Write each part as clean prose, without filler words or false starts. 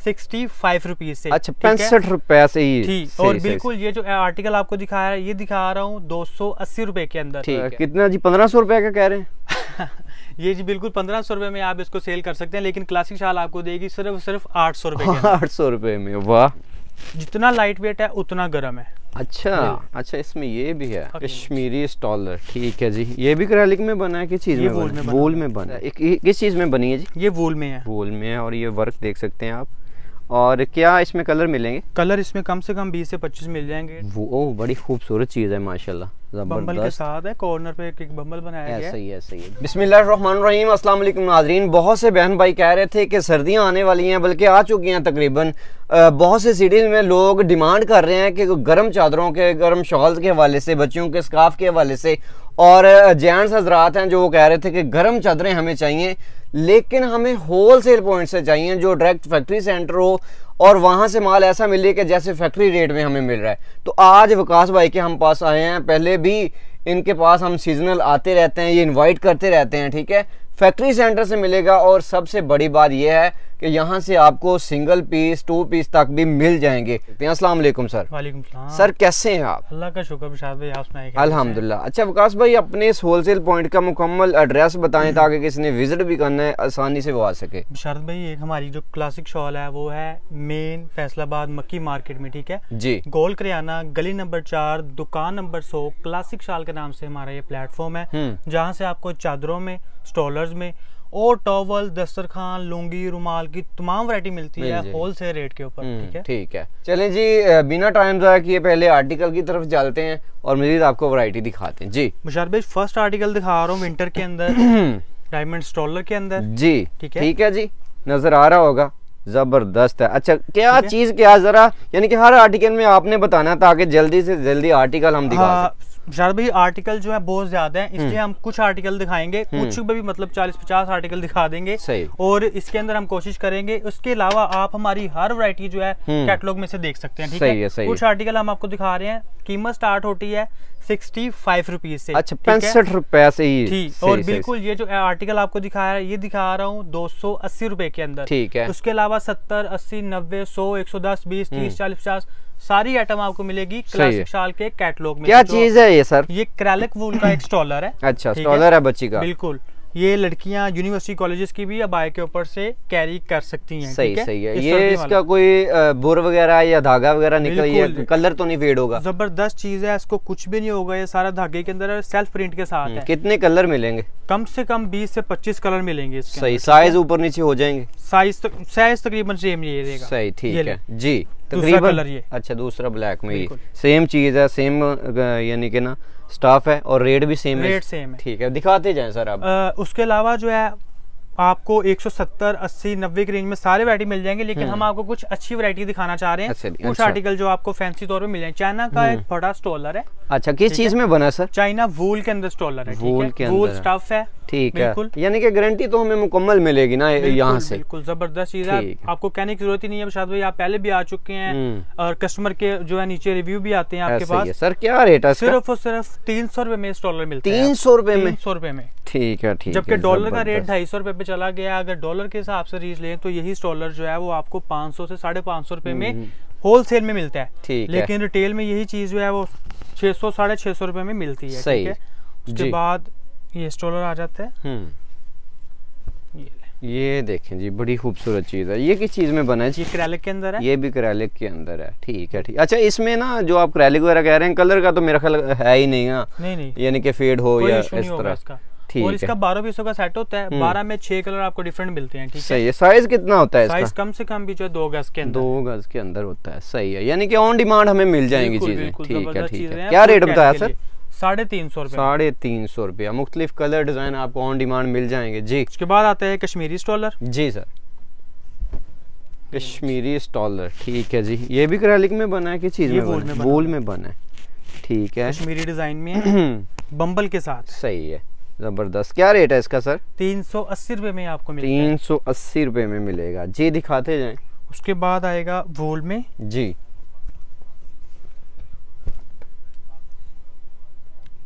65 rupees से। अच्छा 65 रुपए से ही ठीक। और बिल्कुल ये जो आर्टिकल आपको दिखाया है ये दिखा रहा हूँ 280 रुपए के अंदर। ठीक। कितना जी 1500 रुपए का कह रहे हैं? ये जी बिल्कुल 1500 रुपए में आप इसको सेल कर सकते हैं, लेकिन क्लासिक शाल आपको देगी सिर्फ 800 रुपए के। 800 रुपए में। वाह, जितना लाइट वेट है उतना गर्म है। अच्छा अच्छा, इसमें ये भी है कश्मीरी स्टॉलर। ठीक है जी, ये भी एक्रेलिक में बना है? किस चीज में? वूल में बना है। किस चीज में बनी है जी? ये वूल में है। वूल में है। और ये वर्क देख सकते हैं आप। और क्या इसमें कलर मिलेंगे? कलर इसमें कम से कम 20 से 25 मिल जाएंगे। वो बड़ी खूबसूरत चीज है माशाल्लाह, बम्बल के साथ है, कॉर्नर पे एक बम्बल बनाया गया है। ऐसा ही है, सही है। बिस्मिल्लाहिर्रहमानिर्रहीम, अस्सलाम वालेकुम नाज़रीन। बहुत से बहन भाई कह रहे थे कि सर्दियां आने वाली हैं, बल्कि आ चुकी हैं तकरीबन। बहुत से सिटीज़ में लोग डिमांड कर रहे हैं कि गर्म चादरों के, गर्म शॉल्स के हवाले से, बच्चों के स्कार्फ के हवाले से, और जेंट्स हजरात हैं जो वो कह रहे थे कि गर्म चादरें हमें चाहिए, लेकिन हमें होल सेल पॉइंट से चाहिए जो डायरेक्ट फैक्ट्री सेंटर हो और वहाँ से माल ऐसा मिले कि जैसे फैक्ट्री रेट में हमें मिल रहा है। तो आज वकास भाई के हम पास आए हैं। पहले भी इनके पास हम सीजनल आते रहते हैं, ये इनवाइट करते रहते हैं। ठीक है, फैक्ट्री सेंटर से मिलेगा। और सबसे बड़ी बात यह है कि यहाँ से आपको सिंगल पीस, 2 पीस तक भी मिल जाएंगे। अस्सलाम वालेकुम सर। वालेकुम सलाम सर, कैसे हैं आप? अल्लाह का शुक्र बिशारत भाई, आप सुनाइए। अल्हम्दुलिल्लाह। अच्छा वकास भाई, अपने इस होलसेल पॉइंट का मुकम्मल एड्रेस बताएं ताकि किसी ने विजिट भी करना है आसानी से वो आ सके। बिशारत भाई, एक हमारी जो क्लासिक शॉल है वो है मेन फैसलाबाद मक्की मार्केट में। ठीक है जी, गोल करियाना, गली नंबर 4, दुकान नंबर 100, क्लासिक शॉल के नाम से हमारा ये प्लेटफॉर्म है, जहाँ से आपको चादरों में, स्टॉलर्स में और टॉवल, दस्तरखान, लुंगी, रुमाल की तमाम वैरायटी मिलती है होलसेल रेट के ऊपर। ठीक है, ठीक है। चलें जी, बिना टाइम ज़ाया किए पहले आर्टिकल की तरफ चलते हैं और मजीद आपको वैरायटी दिखाते हैं जी। मुशार भाई, फर्स्ट आर्टिकल दिखा रहा हूँ विंटर के अंदर डायमंड स्टॉलर के अंदर जी। ठीक है जी, नजर आ रहा होगा, जबरदस्त है। अच्छा क्या चीज, क्या जरा, यानी कि हर आर्टिकल में आपने बताना ताकि जल्दी से जल्दी आर्टिकल हम दिखा सकें। शायद भाई आर्टिकल जो है बहुत ज्यादा है, इसलिए हम कुछ आर्टिकल दिखाएंगे, कुछ भी मतलब 40-50 आर्टिकल दिखा देंगे। सही। और इसके अंदर हम कोशिश करेंगे, उसके अलावा आप हमारी हर वैरायटी जो है कैटलॉग में से देख सकते हैं। ठीक है, कुछ आर्टिकल हम आपको दिखा रहे हैं, कीमत स्टार्ट होती है 65 रुपीज से। अच्छा 65 रुपए से ही। ठीक। और बिल्कुल ये जो आर्टिकल आपको दिखाया है ये दिखा रहा हूँ 280 रुपए के अंदर। ठीक है, उसके अलावा 70, 80, 90, 100, 110, 20, 30, 40, 50 सारी आइटम आपको मिलेगी क्लासिक शाल के कैटलॉग में। क्या चीज है ये सर? ये एक्रेलिक वूल का एक स्टॉलर है। अच्छा, स्टॉलर है बच्ची का। बिल्कुल, ये लड़कियां यूनिवर्सिटी कॉलेजेस की भी अबाया के ऊपर से कैरी कर सकती हैं। सही सही है। ये इसका कोई बुर वगैरह या धागा वगैरह निकल, ये कलर तो नहीं फेड होगा? जबरदस्त चीज है, इसको कुछ भी नहीं होगा, ये सारा धागे के अंदर सेल्फ प्रिंट के साथ है। कितने कलर मिलेंगे? कम से कम 20 से 25 कलर मिलेंगे इसके। सही। साइज ऊपर नीचे हो जाएंगे? साइज तकरीबन सेम ये रहेगा। सही, ठीक है जी। तकरीबन ये। अच्छा, दूसरा ब्लैक में ही सेम चीज है, सेम यानी कि ना स्टाफ है और रेट भी सेम है। रेट सेम है। ठीक है, दिखाते जाएं सर आप। उसके अलावा जो है आपको 170, 80, 90 की रेंज में सारे वैरायटी मिल जाएंगे, लेकिन हम आपको कुछ अच्छी वैरायटी दिखाना चाह रहे हैं। कुछ आर्टिकल जो आपको फैंसी तौर पे मिल जाएंगे। चाइना का एक बड़ा स्टॉलर है। अच्छा, किस चीज में बना है सर? चाइना वूल के अंदर स्टॉलर है। वूल के अंदर वूल स्टफ है। ठीक है, यानी कि गारंटी तो हमें मुकम्मल मिलेगी ना यहाँ से? बिल्कुल जबरदस्त चीज है, आपको कहने की जरूरत ही नहीं है। शायद भाई आप पहले भी आ चुके हैं और कस्टमर के जो है नीचे रिव्यू भी आते हैं आपके पास। सर क्या रेट है? सिर्फ और सिर्फ 300 रुपए में स्टॉलर मिलता है। 300 रुपए में? 300 रुपए में। ठीक है, ठीक है। जबकि डॉलर का रेट 250 रुपए पे चला गया। अगर डॉलर के हिसाब से रीच लें तो यही स्टॉलर जो है वो आपको 500 से 550 रुपए में होलसेल में मिलता है। लेकिन रिटेल में यही चीज जो है वो 600, 650 रुपए में मिलती है। ठीक है, उसके बाद ये स्टॉलर आ जाता है। ये देखें जी, बड़ी खूबसूरत चीज है। ये किस चीज में बना है? ये एक्रेलिक के अंदर है। ये भी एक्रेलिक के अंदर है। ठीक है, ठीक। अच्छा, इसमें ना जो आप एक्रेलिक वगैरह कह रहे हैं, कलर का तो मेरा ख्याल है ही नहीं ना? नहीं, यानी कि फेड हो या इस तरह। ठीक। और इसका 12 पीसों का सेट होता है। 12 में 6 कलर आपको डिफरेंट मिलते हैं। ठीक है, सही है। साइज कितना होता है इसका? साइज कम से कम भी जो 2 गज के अंदर। 2 गज के अंदर होता है। सही है, यानी कि ऑन डिमांड हमें मिल जाएंगी चीजें। ठीक है, ठीक है। क्या रेट बताया सर? 350 रुपए। 350 रुपया। मुख्तलिफ कलर डिजाइन आपको ऑन डिमांड मिल जाएंगे जी। उसके बाद आता है कश्मीरी स्टॉलर। जी सर, कश्मीरी स्टॉलर। ठीक है जी, ये भी एक्रेलिक में बना है? किस चीज में? वूल में बना है। ठीक है, कश्मीरी डिजाइन में बम्बल के साथ। सही है, जबरदस्त। क्या रेट है इसका सर? 380 रुपए में आपको मिलेगा। 380 रुपए में मिलेगा जी। दिखाते जाएं। उसके बाद आएगा वूल में जी।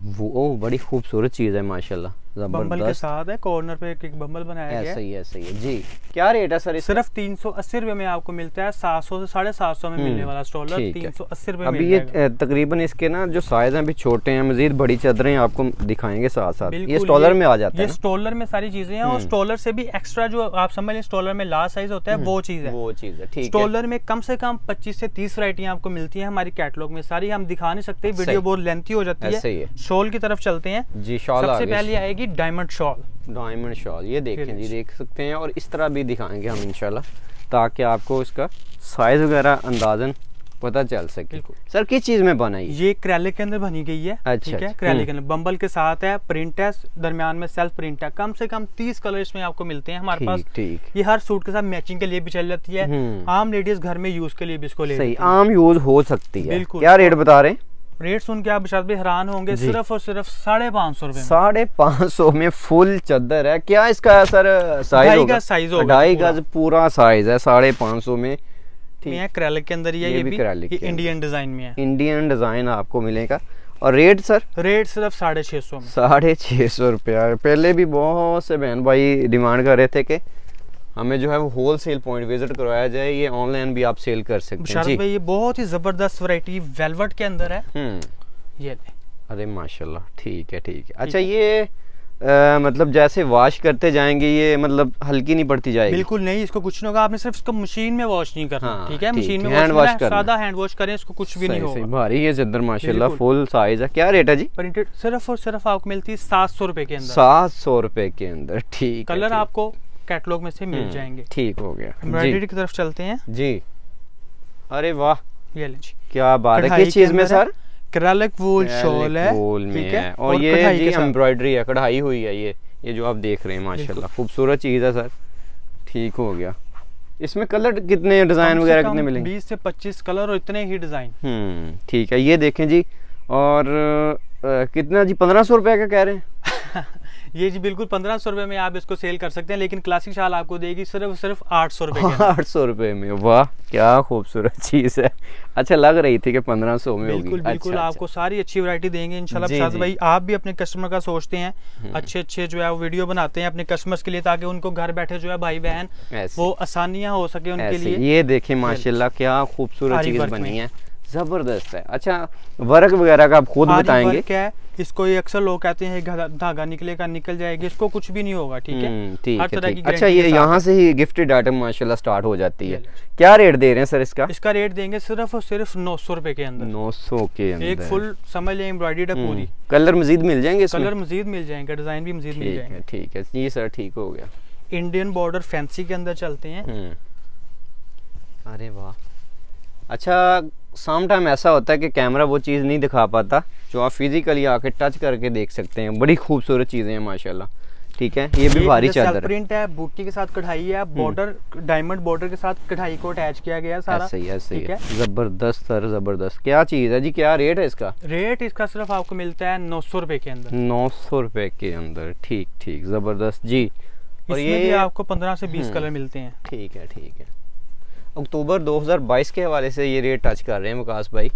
वो बड़ी खूबसूरत चीज है माशाल्लाह, बम्बल के साथ है, कॉर्नर पे एक बम्बल बनाया गया है। ऐसा ही है जी। क्या रेट है सर? सिर्फ 380 रुपए में आपको मिलता है। 700 से 750 में मिलने वाला स्ट्रोलर 380 रुपए में। अभी ये तकरीबन इसके ना जो साइज हैं अभी छोटे हैं, मजीद बड़ी चादरें आपको दिखाएंगे साथ साथ। ये स्ट्रोलर में आ जाता है, ये स्ट्रोलर में सारी चीजें हैं और स्ट्रोलर से भी एक्स्ट्रा जो आप समझ लें स्ट्रोलर में लार्ज साइज होता है वो चीज है। ठीक है। स्ट्रोलर में कम से कम 25 से 30 वैरायटियां आपको मिलती हैं हमारी कैटलॉग में। सारी हम दिखा नहीं सकते, वीडियो बहुत लेंथी हो जाती है। शॉल की तरफ चलते हैं जी। शॉल सबसे पहले आएगी डायमंड शॉल। डायमंड शॉल ये देखें जी, देख सकते हैं। और इस तरह भी दिखाएंगे हम इंशाल्लाह, ताकि आपको इसका साइज वगैरह अंदाजन पता चल सके। सर किस चीज में बना है ये? एक्रेलिक के अंदर बनी गई है। अच्छा, ठीक है, एक्रेलिक के अंदर बम्बल के साथ है, प्रिंट है, दरमियान में सेल्फ प्रिंट है। कम से कम 30 कलर इसमें आपको मिलते हैं हमारे पास। ये हर सूट के साथ मैचिंग के लिए भी चल जाती है। आम लेडीज घर में यूज के लिए भी इसको ले सही आम यूज हो सकती है। बिल्कुल। क्या रेट बता रहे हैं? रेट सुन के आप शायद भी हैरान होंगे, सिर्फ और सिर्फ 550 रुपए। 550 में फुल चादर है। क्या इसका सर साइज होगा? 2.5 गज पूरा साइज है 550 में। एक्रेलिक के अंदर ये भी इंडियन डिजाइन में है। इंडियन डिजाइन आपको मिलेगा। और रेट सर? रेट सिर्फ 650 में। 650 रुपया। पहले भी बहुत से बहन भाई डिमांड कर रहे थे कि हमें जो है वो होल सेल पॉइंट विजिट करवाया जाए। ये ऑनलाइन भी आप सेल कर सकते हैं जी। भाई ये बहुत ही जबरदस्त वैरायटी वेलवेट के अंदर है। ये अरे माशाल्लाह, ठीक है ठीक है। अच्छा ये मतलब जैसे वॉश करते जाएंगे ये मतलब हल्की नहीं पड़ती जाएगी? बिल्कुल नहीं, इसको कुछ नहीं होगा। आपने सिर्फ इसको मशीन में वॉश नहीं करना। ठीक है, मशीन में हैंड वॉश करना, सादा हैंड वॉश करें, इसको कुछ भी नहीं होगा। भारी ये चादर माशाल्लाह फुल साइज है। क्या रेट है जी? प्रिंटेड सिर्फ और सिर्फ आपको मिलती है 700 रुपए के अंदर। 700 रुपए के अंदर, ठीक। कलर आपको कैटलॉग में से मिल जाएंगे। ठीक हो गया। एम्ब्रॉयडरी की तरफ चलते हैं जी। अरे वाह, ये ले जी, क्या बात है। किस चीज में सर? एक्रेलिक वूल शॉल है, ठीक है। और ये जी एम्ब्रॉयडरी है, कढ़ाई हुई है। ये जो आप देख रहे हैं माशाल्लाह खूबसूरत चीज है सर। ठीक हो गया। इसमें कलर कितने, डिजाइन वगैरह कितने मिलेंगे? 20 से 25 कलर और इतने ही डिजाइन। ठीक है। ये देखें जी। और कितना जी? 1500 रुपए का कह रहे हैं? ये जी बिल्कुल 1500 रुपए में आप इसको सेल कर सकते हैं, लेकिन क्लासिक शाल आपको देगी सिर्फ 800 रुपए। 800 रुपए में। वाह क्या खूबसूरत चीज है। अच्छा लग रही थी कि 1500 में होगी। बिल्कुल बिल्कुल। अच्छा, आपको सारी अच्छी वैरायटी देंगे इंशाल्लाह। शाद भाई आप भी अपने कस्टमर का सोचते हैं, अच्छे जो है वो वीडियो बनाते हैं अपने कस्टमर्स के लिए, ताकि उनको घर बैठे जो है भाई बहन वो आसानियां हो सके उनके लिए। ये देखें माशाल्लाह क्या खूबसूरत चीज बनी है, जबरदस्त है। अच्छा वर्क वगैरह का आप खुद बताएंगे? क्या है इसको, ये अक्सर लोग कहते हैं धागा निकलेगा, निकल जाएगी, इसको कुछ भी नहीं होगा। ठीक है, ठीक है। अच्छा ये यहाँ से ही गिफ्टेड आइटम माशाल्लाह स्टार्ट हो जाती है। क्या रेट दे रहे हैं सर इसका? इसका रेट देंगे सिर्फ और सिर्फ 900 रुपए के अंदर। 900 के अंदर एक फुल समझ लें एम्ब्रॉयडरी पूरी। कलर मजीद मिल जाएंगे इसमें? कलर मजीद मिल जाएंगे, डिजाइन भी मजीद मिल जाएंगे। ठीक है जी सर, ठीक हो गया। इंडियन बॉर्डर फैंसी के अंदर चलते हैं। अरे वाह। अच्छा सम टाइम ऐसा होता है कि कैमरा वो चीज़ नहीं दिखा पाता जो आप फिजिकली आके टच करके देख सकते हैं। बड़ी खूबसूरत चीज़ें हैं माशाल्लाह। ठीक है। ये भी भारी चादर प्रिंट है, बूटी के साथ कढ़ाई है, बॉर्डर डायमंड बॉर्डर के साथ कढ़ाई को अटैच किया गया सारा। सही है, सही है। जबरदस्त सर, जबरदस्त। क्या चीज़ है जी? क्या रेट है इसका? रेट इसका सिर्फ आपको मिलता है 900 रुपए के अंदर। 900 रुपए के अंदर, ठीक ठीक, जबरदस्त जी। और ये भी आपको 15 से 20 कलर मिलते हैं। ठीक है, ठीक है। अक्टूबर 2022 के हवाले से ये रेट टच कर रहे हैं विकास भाई।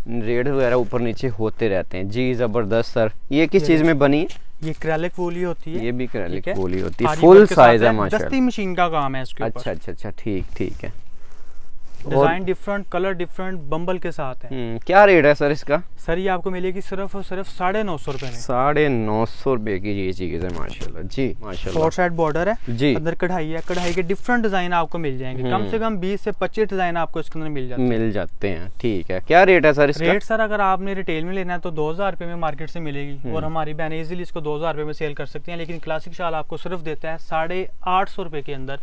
रेट वगैरह ऊपर नीचे होते रहते हैं जी। जबरदस्त सर। ये किस चीज में बनी है? ये एक्रेलिक वूली होती है। ये भी एक्रेलिक वूली होती है, फुल साइज है माशाल्लाह। दस्ती मशीन का काम है इसके ऊपर। अच्छा अच्छा अच्छा, ठीक ठीक है। डिजाइन डिफरेंट, कलर डिफरेंट, बम्बल के साथ है। क्या रेट है सर इसका? सर ये आपको मिलेगी सिर्फ और सिर्फ 950 रुपए में। 950 रुपए की ये चीज है माशाल्लाह जी, माशाल्लाह। 4 साइड बॉर्डर है जी, अंदर कढ़ाई है, कढ़ाई के डिफरेंट डिजाइन आपको मिल जाएंगे। कम से कम 20 से 25 डिजाइन आपको इसके अंदर मिल जाते हैं। ठीक है। क्या रेट है सर इसका? रेट सर अगर आपने रिटेल में लेना है तो 2000 रुपए में मार्केट से मिलेगी, और हमारी बहन इजीली इसको 2000 रुपए में सेल कर सकती है। लेकिन क्लासिक शाल आपको सिर्फ देता है 850 रुपए के अंदर।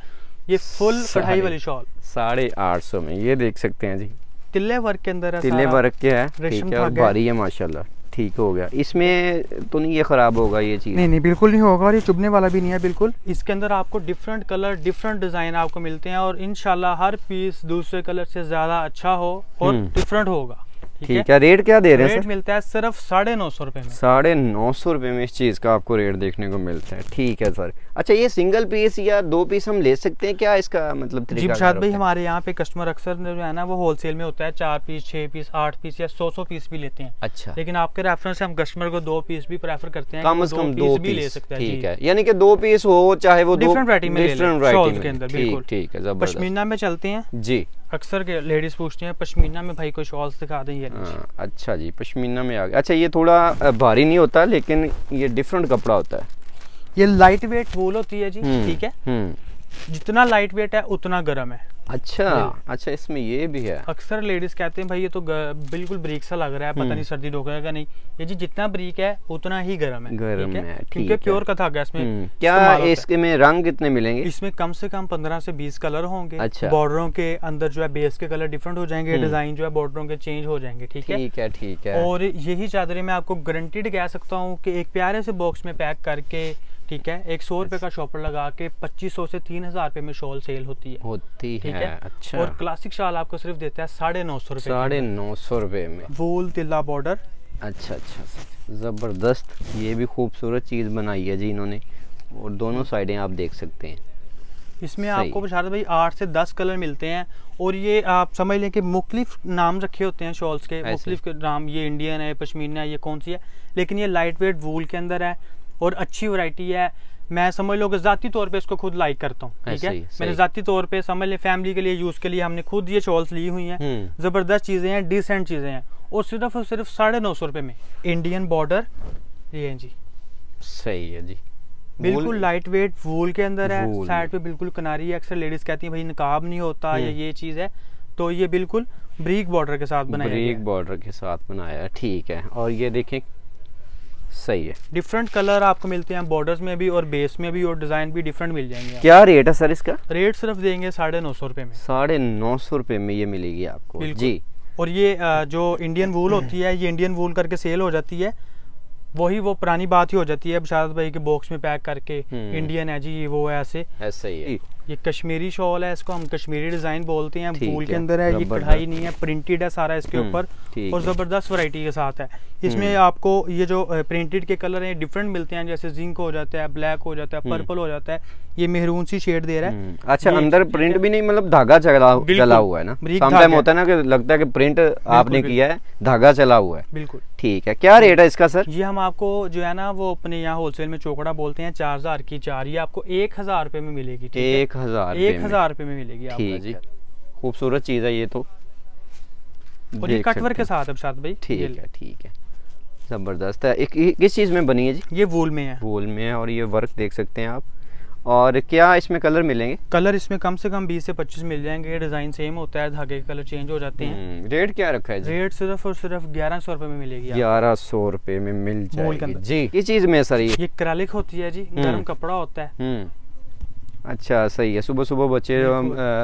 ये फुल कढ़ाई वाली शॉल 850 में। ये देख सकते हैं जी, तिल्ले वर्क के अंदर है, तिल्ले वर्क के है, ठीक है, और भारी है माशाल्लाह। ठीक हो गया। इसमें तो नहीं ये खराब होगा ये चीज? नहीं, बिल्कुल नहीं होगा, और ये चुभने वाला भी नहीं है बिल्कुल। इसके अंदर आपको डिफरेंट कलर, डिफरेंट डिजाइन आपको मिलते हैं, और इंशाल्लाह हर पीस दूसरे कलर से ज्यादा अच्छा हो और डिफरेंट होगा। ठीक है। रेट क्या दे रहे हैं? रेट मिलता है सिर्फ 950 रुपए में। 950 रुपए में इस चीज का आपको रेट देखने को मिलता है। ठीक है सर। अच्छा, ये सिंगल पीस या 2 पीस हम ले सकते हैं क्या? इसका मतलब जी शायद भाई, हमारे यहाँ पे कस्टमर अक्सर जो है ना वो होलसेल में होता है 4 पीस 6 पीस 8 पीस या 100 पीस भी लेते हैं। अच्छा। लेकिन आपके रेफरेंस से हम कस्टमर को 2 पीस भी प्रेफर करते हैं, कम से कम 2 भी ले सकते हैं। ठीक है, यानी कि 2 पीस हो चाहे वो डिफरेंट वैरायटी में डिफरेंट के अंदर। बिल्कुल ठीक है, जबरदस्त। पश्मीना में चलते हैं जी। अक्सर के लेडीज पूछती हैं पश्मीना में भाई कोई शॉल्स दिखा दें। ये अच्छा जी, पश्मीना में आ गया। अच्छा, ये थोड़ा भारी नहीं होता लेकिन ये डिफरेंट कपड़ा होता है। ये लाइट वेट वूल होती है जी। ठीक है, जितना लाइट वेट है उतना गर्म है। अच्छा अच्छा, इसमें ये भी है। अक्सर लेडीज कहते हैं भाई ये तो बिल्कुल ब्रीक सा लग रहा है, पता नहीं सर्दी रोकेगा नहीं। ये जी जितना ब्रीक है उतना ही गर्म है। गर्म है, क्योंकि प्योर का धागा इसमें। क्या इसके में रंग कितने मिलेंगे? इसमें कम से कम 15 से 20 कलर होंगे। अच्छा। बॉर्डरों के अंदर जो है बेस के कलर डिफरेंट हो जाएंगे, डिजाइन जो है बॉर्डरों के चेंज हो जाएंगे। ठीक है, ठीक है, ठीक है। और यही चादरें मैं आपको गारंटीड कह सकता हूँ कि एक प्यारे से बॉक्स में पैक करके, ठीक है, 100 रुपए का शॉपर लगा के 2500 से 3000 रुपए में शॉल सेल होती है। अच्छा। और क्लासिक शॉल आपको सिर्फ देता है 950 रुपए। 950 रुपए में वूल तिल्ला बॉर्डर। अच्छा अच्छा, जबरदस्त। ये भी खूबसूरत चीज बनाई है जी इन्होंने, और दोनों साइडें आप देख सकते हैं। इसमें आपको बशारत भाई 8 से 10 कलर मिलते हैं, और ये आप समझ लें कि मुख्तलिफ नाम रखे होते हैं शॉल्स के, मुख्तलिफ नाम। ये इंडियन है, पश्मीना है, ये कौन सी है, लेकिन ये लाइट वेट वूल के अंदर है और अच्छी वैरायटी है। मैं समझ लो कि जाती तौर पे इसको खुद लाइक करता हूँ। ठीक है, मैंने जाती तौर पे समझ ले फैमिली के लिए यूज के लिए हमने खुद ये शॉल्स ली हुई हैं। जबरदस्त चीजें हैं, डिसेंट चीजें हैं, और सिर्फ 950 रुपए में। इंडियन बॉर्डर ये जी, सही है जी, बिल्कुल लाइट वेट वूल के अंदर है। साइड पे बिल्कुल किनारी है। अक्सर लेडीज कहती हैं भाई नकाब नहीं होता या ये चीज है, तो ये बिल्कुल ब्रीक बॉर्डर के साथ बनाया है। ब्रीक बॉर्डर के साथ बनाया है। ठीक है, और ये देखें, सही है। डिफरेंट कलर आपको मिलते हैं बॉर्डर्स में भी और बेस में भी, और डिजाइन भी डिफरेंट मिल जाएंगे। क्या रेट है सर इसका? रेट सिर्फ देंगे 950 रुपए में। 950 रुपए में ये मिलेगी आपको जी। और ये जो इंडियन वूल होती है, ये इंडियन वूल करके सेल हो जाती है, वही वो पुरानी बात ही हो जाती है बशारत भाई के बॉक्स में पैक करके इंडियन है जी, वो है ऐसे ही है। ये कश्मीरी शॉल है, इसको हम कश्मीरी डिजाइन बोलते हैं। वूल के अंदर है, ये कढ़ाई नहीं है, प्रिंटेड है सारा इसके ऊपर, और जबरदस्त वैरायटी के साथ है। इसमें आपको ये जो प्रिंटेड के कलर हैं डिफरेंट मिलते हैं, जैसे जिंक हो जाता है, ब्लैक हो जाता है, पर्पल हो जाता है, ये मेहरून सी शेड दे रहा है। अच्छा, अंदर प्रिंट भी नहीं, मतलब धागा चला हुआ है ना। समटाइम होता है ना कि लगता है कि प्रिंट आपने किया है, धागा चला हुआ है। बिल्कुल ठीक है। क्या रेट है इसका सर? ये हम आपको जो है ना वो अपने यहाँ होलसेल में चौकड़ा बोलते हैं, 4000 की 4, ये आपको 1000 रुपए में मिलेगी। 1000 रुपए में मिलेगी आपको। खूबसूरत चीज है ये तो, और ये कटवर्क के साथ है साथ भाई। ठीक है, ठीक है, जबरदस्त है। किस चीज में बनी है जी? ये वूल में है। वूल में है, और ये वर्क देख सकते हैं आप। और क्या इसमें कलर मिलेंगे? कलर इसमें कम से कम 20 से 25 मिल जाएंगे। डिजाइन सेम होता है, धागे के कलर चेंज हो जाते हैं। रेट क्या रखा है जी? रेट सिर्फ और सिर्फ 1100 रुपए में मिलेगी। 1100 रुपए में मिल जाएगी जी। किस चीज में सर? ये एक्रेलिक होती है जी, गर्म कपड़ा होता है। अच्छा, सही है। सुबह सुबह बच्चे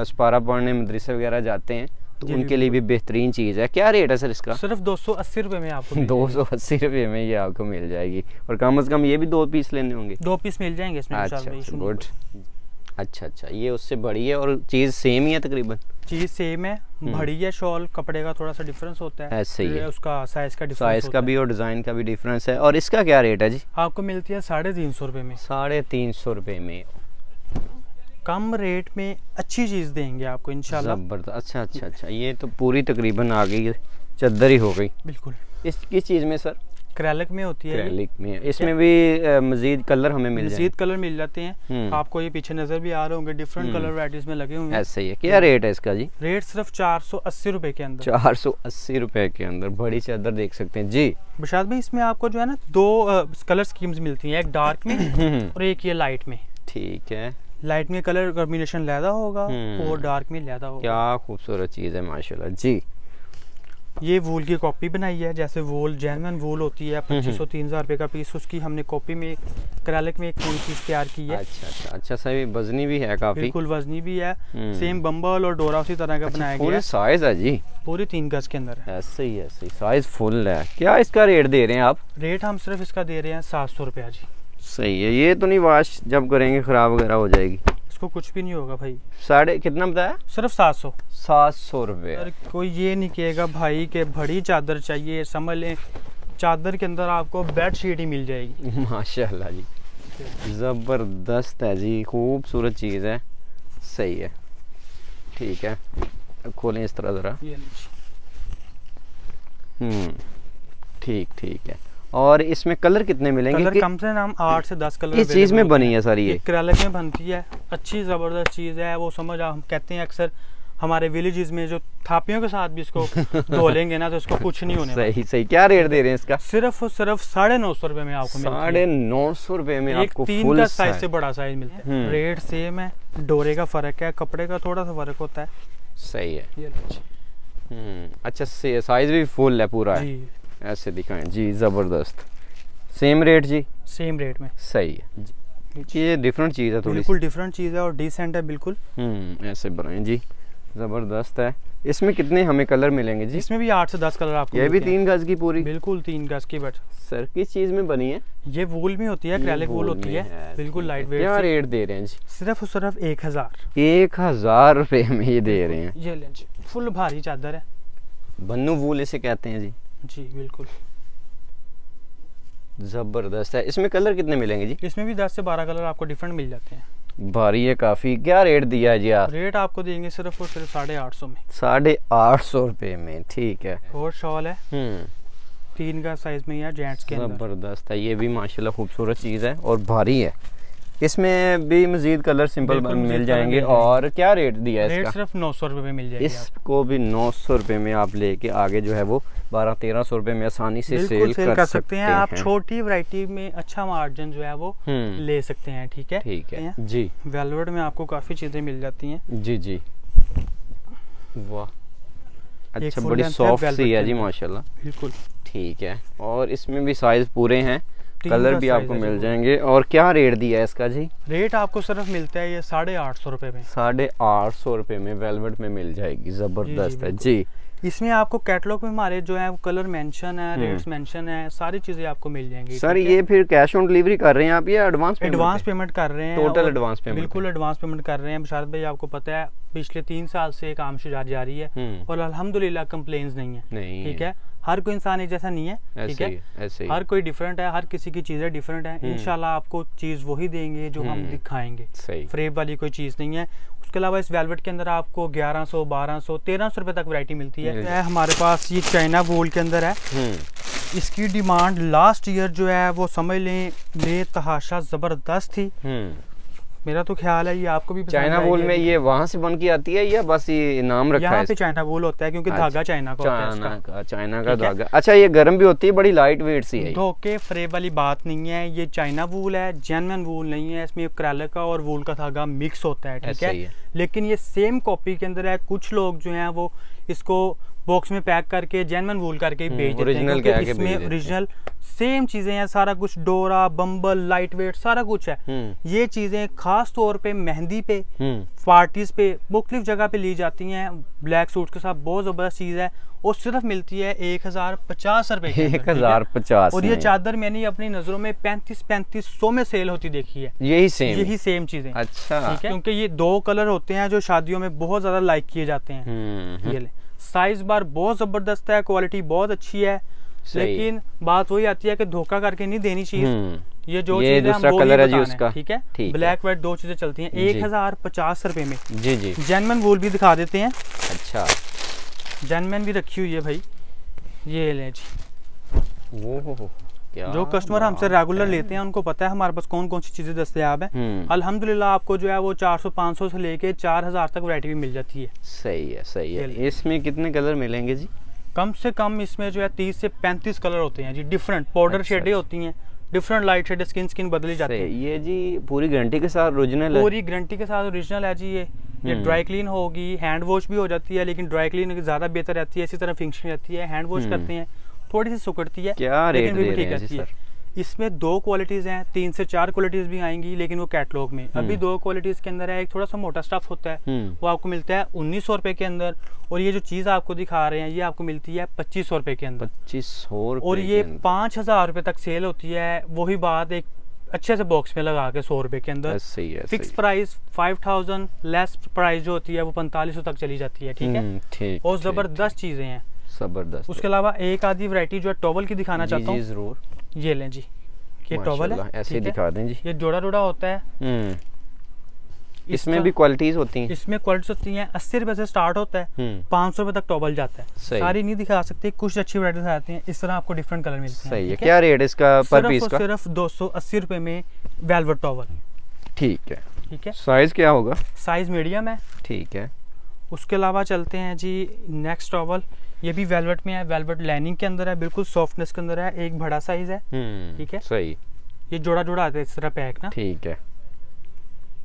स्पारा पढ़ने मदरसे वगैरह जाते हैं तो उनके लिए भी बेहतरीन चीज है। क्या रेट है सर इसका? सिर्फ 280 रुपए में आपको 280 रुपए में ये आपको मिल जाएगी, और कम से कम ये भी 2 पीस लेने होंगे। 2 पीस मिल जाएंगे इसमें। अच्छा, गुड। अच्छा अच्छा, ये उससे बड़ी है और चीज सेम ही है तकरीबन? चीज सेम है, बड़ी है शॉल, कपड़े का थोड़ा सा डिफरेंस होता है। ऐसे ही है, उसका साइज का डिफरेंस, साइज का भी और डिजाइन का भी डिफरेंस है। और इसका क्या रेट है जी? आपको मिलती है 350 रुपए में। 350 रुपए में कम रेट में अच्छी चीज देंगे आपको इंशाल्लाह। जबरदस्त। अच्छा अच्छा अच्छा, ये तो पूरी तकरीबन आ गई, चादर ही हो गई। बिल्कुल। इस किस चीज में सर? एक्रेलिक में होती है। एक्रेलिक में। इसमें भी मजीद कलर हमें मिल जाते हैं? मजीद कलर मिल जाते हैं आपको। ये पीछे नजर भी आ रहे होंगे, डिफरेंट कलर वैरायटीज में लगे हुए हैं। ऐसा ही है। क्या रेट है इसका जी? रेट सिर्फ 480 रुपए के अंदर। 480 रुपए के अंदर बड़ी चादर देख सकते हैं जी। बशारत भाई इसमें आपको जो है ना 2 कलर स्कीम्स मिलती हैं, एक डार्क में और एक ये लाइट में। ठीक है। लाइट में कलर कॉम्बिनेशन लैदा होगा और डार्क में लैदा होगा। क्या खूबसूरत चीज है माशाल्लाह जी। ये वूल की कॉपी बनाई है, जैसे वूल जेन्युइन वूल होती है 2500-3000 रुपए का पीस, उसकी हमने कॉपी में एक्रेलिक में एक पूरी चीज तैयार की है। अच्छा अच्छा अच्छा, सही वजनी भी है काफी। बिल्कुल वजनी भी है, सेम बम्बल और डोरा उसी तरह का बनाया गया है। साइज है जी, पूरी 3 गज के अंदर है। ऐसे ही ऐसे साइज फुल है। क्या इसका रेट दे रहे हैं आप? रेट हम सिर्फ इसका दे रहे हैं 700 रुपया जी। सही है। ये तो नहीं वाश जब करेंगे खराब वगैरह हो जाएगी? इसको इसको कुछ भी नहीं होगा भाई। साढ़े कितना बताया? सिर्फ 700। 700 रुपये। कोई ये नहीं कहेगा भाई के बड़ी चादर चाहिए, समझ लें चादर के अंदर आपको बेड शीट ही मिल जाएगी। माशाल्लाह जी, ज़बरदस्त है जी, खूबसूरत चीज़ है। सही है, ठीक है, खोलें इस तरह ज़रा। ठीक ठीक है। और इसमें कलर कितने मिलेंगे? कलर कम से कम 8 से 10 कलर इस चीज़ में बनी है सारी। ये एक्रेलिक में बनती है, अच्छी ज़बरदस्त चीज़ है वो। समझ हम कहते हैं अक्सर हमारे विलेजेस में जो थापियों के साथ भी इसको धो लेंगे ना तो इसको कुछ नहीं होने। सही सही। क्या रेट दे रहे हैं इसका? सिर्फ और सिर्फ 950 रुपए में आपको मिलता है। 950 रुपए में आपको 3 का साइज से बड़ा साइज मिलता है। रेट सेम है, डोरे का फर्क है, कपड़े का थोड़ा सा फर्क होता है। सही है। अच्छा, साइज भी फुल है पूरा है। ऐसे दिखाएं जी, जबरदस्त। सेम रेट जी? सेम रेट में। सही है जी। ये डिफरेंट चीज़ है, थोड़ी बिल्कुल डिफरेंट चीज़ है और डिसेंट है बिल्कुल। ऐसे बनाएं जी, ज़बरदस्त है। इसमें कितने हमें कलर मिलेंगे जी? इसमें भी 8 से 10 कलर आपको। ये भी 3 गज की पूरी? बिल्कुल 3 गज की। बट सर किस चीज़ में बनी है? ये वूल में होती है, एक्रेलिक वूल होती है, बिल्कुल लाइट वेट। क्या रेट दे रहे हैं जी? सिर्फ और सिर्फ 1000। 1000 रुपए में ये दे रहे हैं। ये लें जी, फुल भारी चादर है, बन्नू वूल इसे कहते हैं जी। जी बिल्कुल, जबरदस्त है। इसमें कलर कितने मिलेंगे जी? इसमें भी 10 से 12 कलर आपको डिफरेंट मिल जाते हैं। भारी है काफी। क्या रेट दिया है जी आप? रेट आपको देंगे सिर्फ और सिर्फ 850 में। 850 रुपए में, ठीक है। और शॉल है 3 का साइज में है जेंट्स के अंदर। जबरदस्त है, ये भी माशाल्लाह खूबसूरत चीज़ है और भारी है। इसमें भी मजीद कलर सिंपल मिल जाएंगे। और क्या रेट दिया है इसका? सिर्फ 900 रुपए में मिल जाएगी। इसको भी 900 रुपए में आप लेके आगे जो है वो 1200-1300 रुपए में आसानी से सेल कर सकते हैं। आप छोटी वैरायटी में अच्छा मार्जिन जो है वो ले सकते हैं। ठीक है, ठीक है जी। वेलवेट में आपको काफी चीजें मिल जाती हैं। जी जी, वाह, अच्छा, बड़ी सॉफ्ट सी है जी माशाल्लाह। बिल्कुल ठीक है। और इसमें भी साइज पूरे हैं, कलर भी आपको मिल जाएंगे। और क्या रेट दिया है इसका जी? रेट आपको सिर्फ मिलता है ये 850 रुपए में। 850 रुपए में वेलवेट में मिल जाएगी। जबरदस्त है जी। इसमें आपको कैटलॉग में हमारे जो है कलर मेंशन है, रेट्स मेंशन है, सारी चीजें आपको मिल जाएंगी। सर ये फिर कैश ऑन डिलीवरी कर रहे हैं आप या एडवांस पेमेंट कर रहे हैं? Total advance payment? बिल्कुल एडवांस पेमेंट कर रहे हैं। बशारत भाई आपको पता है पिछले 3 साल से काम जारी है और अल्हम्दुलिल्लाह कंप्लेंट्स नहीं है। ठीक है, हर कोई इंसान एक जैसा नहीं है। ठीक है, हर कोई डिफरेंट है, हर किसी की चीजें डिफरेंट है। इंशाल्लाह आपको चीज वही देंगे जो हम दिखाएंगे। फ्रेब वाली कोई चीज नहीं है। उसके अलावा इस वेलवेट के अंदर आपको 1100, 1200, 1300 रुपए तक वैरायटी मिलती है। हमारे पास ये चाइना वूल के अंदर है। इसकी डिमांड लास्ट ईयर जो है वो समझ लें बेतहाशा जबरदस्त थी। मेरा तो ख्याल है ये आपको भी चाइना वूल में ये वहाँ से बन के आती है या बस ये नाम रखा है? यहाँ पे चाइना वूल होता है क्योंकि धागा चाइना का होता है। चाइना का धागा। अच्छा, ये गर्म भी होती है, बड़ी लाइट वेट सी है। धोखे फ्रेब वाली बात नहीं है, ये चाइना वूल है, जेन्युइन वूल नहीं है। इसमें एक्रेलिक का और वूल का धागा मिक्स होता है। ठीक है, लेकिन ये सेम कॉपी के अंदर है। कुछ लोग जो है वो इसको बॉक्स में पैक करके जेन्युइन वूल करके बेच देते हैं क्योंकि इसमें ओरिजिनल सेम चीजें हैं। सारा कुछ डोरा, बम्बल, लाइट वेट सारा कुछ है। ये चीजें खास तौर पे मेहंदी पे, पार्टीज पे, मुख्तलिफ जगह पे ली जाती हैं। ब्लैक सूट के साथ बहुत जबरदस्त चीज है और सिर्फ मिलती है 1050 रुपए। 1050। और ये चादर मैंने अपनी नजरों में 3500 में सेल होती देखी है। यही सेम चीजें। अच्छा, ठीक है, क्योंकि ये 2 कलर होते हैं जो शादियों में बहुत ज्यादा लाइक किए जाते हैं। ये ले, साइज बार बहुत जबरदस्त है, क्वालिटी बहुत अच्छी है। लेकिन बात वही आती है कि धोखा करके नहीं देनी चीज। ये जो चीज है कलर है जी उसका। ठीक है, ब्लैक व्हाइट 2 चीजें चलती हैं। 1050 रुपए में। जी जी। जेन्युइन वूल भी दिखा देते हैं। अच्छा, जेन्युइन भी रखी हुई है भाई। ये ले जी, वो जो कस्टमर हमसे रेगुलर लेते हैं उनको पता है हमारे पास कौन कौन सी चीजें दस्तयाब है। अल्हम्दुलिल्लाह आपको जो है वो 400-500 से लेके 4000 तक वैरायटी भी मिल जाती है। सही है, सही है। इसमें कितने कलर मिलेंगे जी? कम से कम इसमें जो है 30 से 35 कलर होते हैं जी। डिफरेंट पाउडर शेडें होती हैं, डिफरेंट लाइट शेड, स्किन बदली जाती है। ये जी पूरी गारंटी के साथ ओरिजिनल है? पूरी गारंटी के साथ ओरिजिनल है जी। ये ड्राई क्लीन होगी, हैंड वॉश भी हो जाती है, लेकिन ड्राई क्लीन ज्यादा बेहतर रहती है। इसी तरह फिनिशिंग रहती है, हैंड वॉश करते हैं, थोड़ी सी सुकड़ती है। क्या रेट दे रहे हैं जी सर? इसमें 2 क्वालिटीज हैं, 3 से 4 क्वालिटीज भी आएंगी, लेकिन वो कैटलॉग में। अभी 2 क्वालिटीज के अंदर है। एक थोड़ा सा मोटा स्टफ होता है, वो आपको मिलता है 1900 रुपए के अंदर। और ये जो चीज आपको दिखा रहे हैं ये आपको मिलती है 2500 रुपए के अंदर। 2500 और ये 5000 रुपए तक सेल होती है। वही बात, एक अच्छे से बॉक्स में लगा के 100 रुपए के अंदर। सही है। फिक्स प्राइस 5000, लेस प्राइस जो होती है वो 4500 तक चली जाती है। ठीक है, ठीक। और जबरदस्त चीजें हैं, जबरदस्त। उसके अलावा एक आधी वैरायटी जो है टॉवल की दिखाना चाहता हूँ। जरूर। ये लें जी, ये टॉवल है, ऐसे दिखा दें जी। ये जोड़ा जोड़ा होता है। इसमें भी क्वालिटीज होती हैं? इसमें क्वालिटीज होती हैं। 80 रुपए से स्टार्ट होता है, 500 रुपए तक टॉवल जाता है। सारी नहीं दिखा सकते, कुछ अच्छी वैरायटीज आती हैं। इस तरह आपको डिफरेंट कलर मिलते हैं। सही है। क्या रेट इसका पर पीस का? सिर्फ 280 रुपए में वेलवेट टॉवल। ठीक है। ठीक है। साइज क्या होगा? साइज मीडियम है। ठीक है। उसके अलावा चलते हैं जी नेक्स्ट टॉवल। ये भी वेलवेट में है, वेलवेट लाइनिंग के अंदर है, बिल्कुल सॉफ्टनेस के अंदर है, एक बड़ा साइज है। ठीक है। सही। ये जोड़ा जोड़ा आता है इस तरह पैक ना। ठीक है।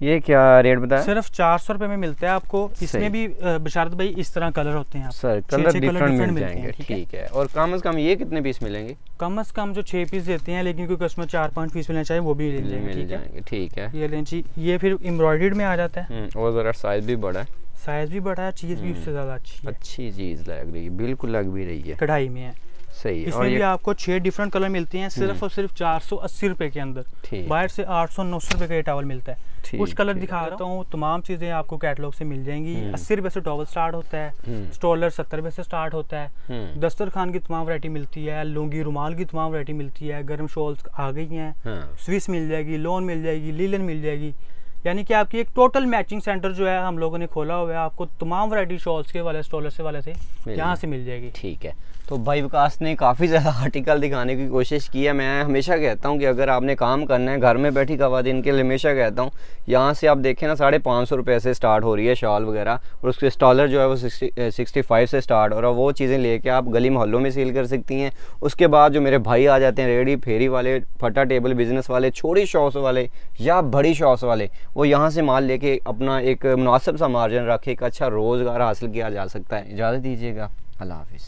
ये क्या रेट बताया? सिर्फ 400 रुपए में मिलता है आपको। इसमें भी बशारत भाई इस तरह कलर होते हैं, सर कलर डिफरेंट मिल जाएंगे। ठीक है। और कम से कम ये कितने पीस मिलेंगे? कम से कम जो 6 पीस देते हैं, लेकिन कोई कस्टमर 4-5 पीस मिलना चाहिए वो भी मिल जाएंगे। ठीक है। ये लें जी, ये फिर एम्ब्रॉयडर्ड में आ जाता है। और जरा साइज भी बड़ा है। साइज भी बड़ा है, चीज भी उससे ज्यादा अच्छी चीज लग रही है, बिल्कुल लग भी रही है, कढ़ाई में है। सही है। इसमें भी आपको 6 डिफरेंट कलर मिलते हैं, सिर्फ और सिर्फ 480 रुपए के अंदर। बाहर से 800-900 रुपए का ये टॉवल मिलता है। कुछ कलर दिखा रहा हूँ, तमाम चीजें आपको कैटलॉग से मिल जाएंगी। 80 रुपए से टॉवल स्टार्ट होता है, स्टॉलर 70 रुपए से स्टार्ट होता है, दस्तरखान की तमाम वैरायटी मिलती है, लुंगी रुमाल की तमाम वैरायटी मिलती है, गर्म शॉल्स आ गई हैं, स्विस मिल जाएगी, लोन मिल जाएगी, लीलन मिल जाएगी। यानी कि आपकी एक टोटल मैचिंग सेंटर जो है हम लोगों ने खोला हुआ है, आपको तमाम वैरायटी शॉल्स के वाले स्टॉलर से वाले थे यहाँ से मिल जाएगी। ठीक है। तो भाई विकास ने काफ़ी ज़्यादा आर्टिकल दिखाने की कोशिश की है। मैं हमेशा कहता हूँ कि अगर आपने काम करना है घर में बैठी ख़वातीन के लिए, हमेशा कहता हूँ यहाँ से आप देखें ना 550 रुपये से स्टार्ट हो रही है शॉल वगैरह, और उसके स्टॉलर जो है वो 65 से स्टार्ट हो रहा है। वो चीज़ें लेके आप गली मोहल्लों में सेल कर सकती हैं। उसके बाद जो मेरे भाई आ जाते हैं रेडी फेरी वाले, फटा टेबल बिजनेस वाले, छोटी शॉप्स वाले या बड़ी शॉप्स वाले, वो यहाँ से माल लेके अपना एक मुनासिब सा मार्जिन रख के एक अच्छा रोज़गार हासिल किया जा सकता है। इजाज़त दीजिएगा, अल्लाह हाफिज़।